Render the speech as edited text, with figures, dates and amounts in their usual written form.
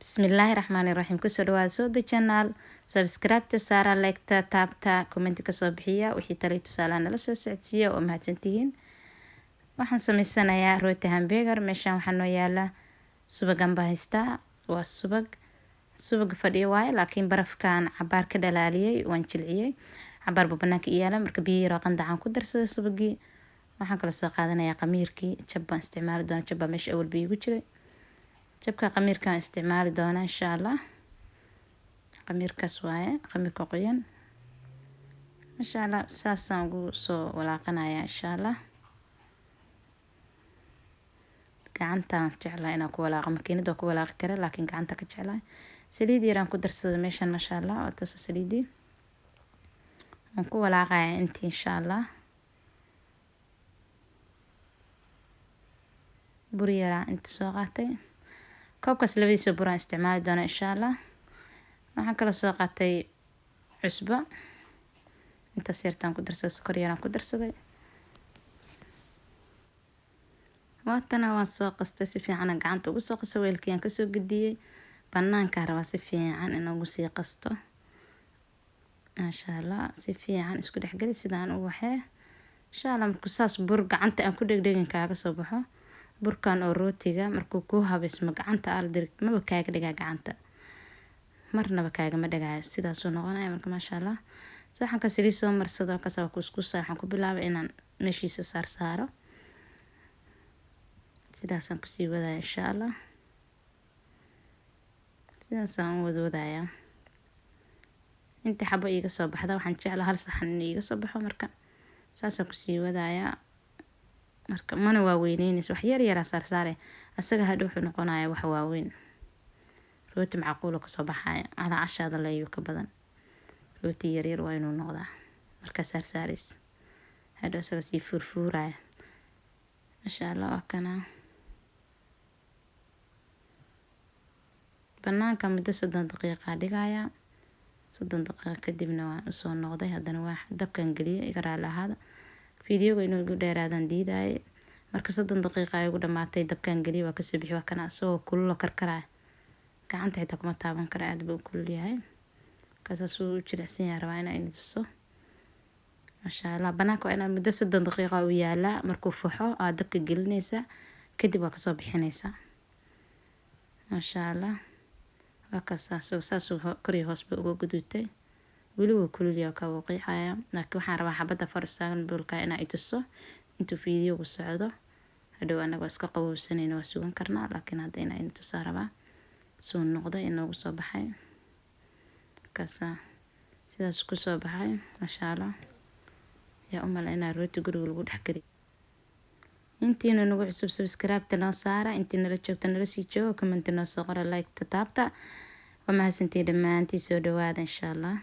Bismillaahi Raxmaani Raxiim. Kusoo dhawaada Sooda Channel. Subscribe-ta saara, like-ta, taabta, comment ka soo bixiya wixii talo iyo tusaale nala soo socodsiiya oo mahadsantihiin. Waxaan sameysanayaa rooti hamburger. Meeshaan waxaa noo yaala subagan baa haystaa. Waa subag fadhiyo waaye laakiin barafkaan cabaar ka dhalaaliyay waan jilciyay. Cabaar buu banaanka yaala marka biyo yar oo qandacaan ku darsaday subagii. Waxaan kala soo qaadanayaa qamiirkii. Jab baan isticmaali doonaa. Jab baa meesha awal biyo igu jiray. Jabka qamiirkaan isticmaali doonaa insha Allah. Qamiirkaas waaye, qamiirka qoyan. Insha Allah saasaan ugu soo walaaqanayaa insha Allah. Gacantaan jeclaa inaan ku walaaqo. Makiinada ku walaaqi kara laakiin gacanta ka jeclaa. Saliid yaraan ku darsaday meeshaan masha Allah. Waa taas saliidii. Waan ku walaaqayaa intii insha Allah. Bur yaraan inta soo qaatay. Koobkaas labadiisa buraan isticmaali doonaa insha Allah. Waxaan kala soo qaatay cusbo. Intaas yartaan ku darsaday, sokor yaraan ku darsaday. Waatana waan soo qastay si fiican gacanta ugu soo qasay weelkii aan ka soo gudiyay. Banaanka rabaa si fiican in ugu sii qasto. Masha Allah si fiican isku dhexgali sidaan u waxee. Insha Allah markuu saas bur gacanta aan ku dhegdhegin kaaga soo baxo. Burkaan oo rootiga markuu ku habeysmo gacanta aal dirig maba kaaga dhigaa gacanta. Marnaba kaaga ma dhagaayo sidaas uu noqonaya marka masha Allah. Saxanka saliid soo marsado ka soo kuskuusa waxaan ku bilaabay inaan meeshiisa saaro. Sidaasaan ku sii wadaya insha Allah. Sidaasaan wadaya. Inta xabo iiga soo baxda waxaan jeclaa hal saxan in iiga soo baxo marka saasaan ku sii wadaya. Marka mana waa weyneynayso wax yar yar saare asaga hadhow wuxuu noqonayaa wax waaweyn. Rooti macquul ka soo baxaya ala cashada la iyo ka badan. Rooti yar yar waa inuu noqdaa marka saaris. Hadhow asaga sii furfuuraya. Masha Allah waa kana. Banaanka muddo 30 daqiiqo dhigaya. 30 daqiiqo kadibna waan u soo noqday haddana waa dabkan galiyay iga raali ahaada. Fiidiyowga inuu igu dheeraadaan diidaay. Marka 30 daqiiqo ay ugu dhamaatay dabkan galiyay waa ka soo bixi waa kana soo kulul karkaraya. Gacanta xitaa kuma taaban kara aad buu kulul yahay. Kaasas uu jilicsan yahay rabaa inaan tuso. Masha Allah banaanka waa inaan muddo 30 daqiiqo u yaala markuu fuxo aad dabka gelinaysa kadib waa ka soo bixinaysa. Masha Allah. Waa ka saas koriyo hoos buu ugu gudubtay. Weli wuu kulul yahay ka waqiicaya laakiin waxaan rabaa xabada farsaagan bulka inaan tuso intuu fiidiyowga socdo. Hadhow anaga iska qabowsanayna waa sugan karnaa laakiin hadda inaan tuso rabaa. Soo noqday inuu soo baxay. Kaasa sidaas ku soo baxay masha Allah. Yaa umaleynaa rooti guriga lagu dhex kari. Intiina nagu cusub subscribe-ta noo saara. Intiina la joogta nala sii joogo comment noo soo qora like-ta taabta. Waa mahadsantihiin dhammaantiin soo dhawaada insha Allah.